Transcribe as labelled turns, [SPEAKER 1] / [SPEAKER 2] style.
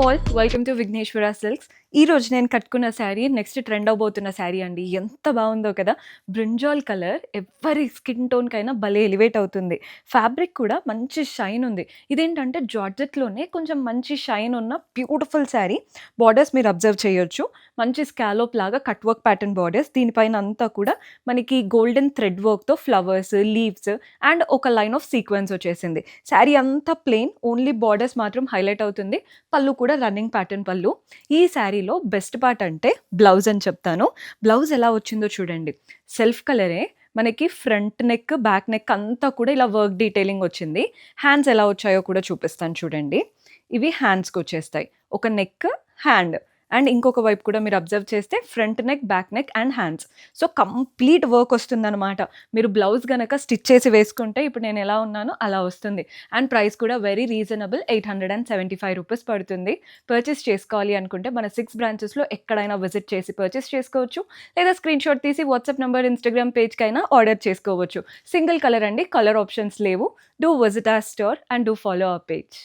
[SPEAKER 1] All welcome to Vighneshwara silks. ఈ రోజు నేను కట్టుకున్న శారీ నెక్స్ట్ ట్రెండ్ అవబోతున్న శారీ అండి. ఎంత బాగుందో కదా! బ్రింజాల్ కలర్ ఎవరి స్కిన్ టోన్‌కైనా భలే ఎలివేట్ అవుతుంది. ఫ్యాబ్రిక్ కూడా మంచి షైన్ ఉంది. ఇదేంటంటే జార్జెట్‌లోనే కొంచెం మంచి షైన్ ఉన్న బ్యూటిఫుల్ శారీ. బోర్డర్స్ మీరు అబ్జర్వ్ చేయొచ్చు. మంచి స్కాలోప్ లాగా కట్ వర్క్ ప్యాటర్న్ బోర్డర్స్. దీనిపైన అంతా కూడా మనకి గోల్డెన్ థ్రెడ్ వర్క్‌తో ఫ్లవర్స్, లీవ్స్ అండ్ ఒక లైన్ ఆఫ్ సీక్వెన్స్ వచ్చేసింది. శారీ అంతా ప్లెయిన్, ఓన్లీ బోర్డర్స్ మాత్రం హైలైట్ అవుతుంది. పళ్ళు కూడా రన్నింగ్ ప్యాటర్న్ పళ్ళు. ఈ శారీలో బెస్ట్ పార్ట్ అంటే బ్లౌజ్ అని చెప్తాను. బ్లౌజ్ ఎలా వచ్చిందో చూడండి. సెల్ఫ్ కలరే మనకి ఫ్రంట్ నెక్, బ్యాక్ నెక్ అంతా కూడా ఇలా వర్క్ డీటెయిలింగ్ వచ్చింది. హ్యాండ్స్ ఎలా వచ్చాయో కూడా చూపిస్తాను చూడండి. ఇవి హ్యాండ్స్‌కొచ్చేస్తాయి. ఒక నెక్, హ్యాండ్ అండ్ ఇంకొక వైపు కూడా మీరు అబ్జర్వ్ చేస్తే front neck, back neck and hands. So, complete work వస్తుందనమాట. మీరు బ్లౌజ్ గనక స్టిచ్ చేసి వేసుకుంటే ఇప్పుడు నేను ఎలా ఉన్నానో అలా వస్తుంది. అండ్ ప్రైస్ కూడా వెరీ రీజనబుల్, ₹875 పడుతుంది. పర్చేస్ చేసుకోవాలి అనుకుంటే మన 6 బ్రాంచెస్‌లో ఎక్కడైనా విజిట్ చేసి పర్చేస్ చేసుకోవచ్చు. లేదా స్క్రీన్‌షాట్ తీసి వాట్సాప్ నంబర్, ఇన్‌స్టాగ్రామ్ పేజ్‌కైనా ఆర్డర్ చేసుకోవచ్చు. సింగిల్ కలర్ అండి. కలర్ ఆప్షన్స్ లేవు. Do visit our store and do follow our page.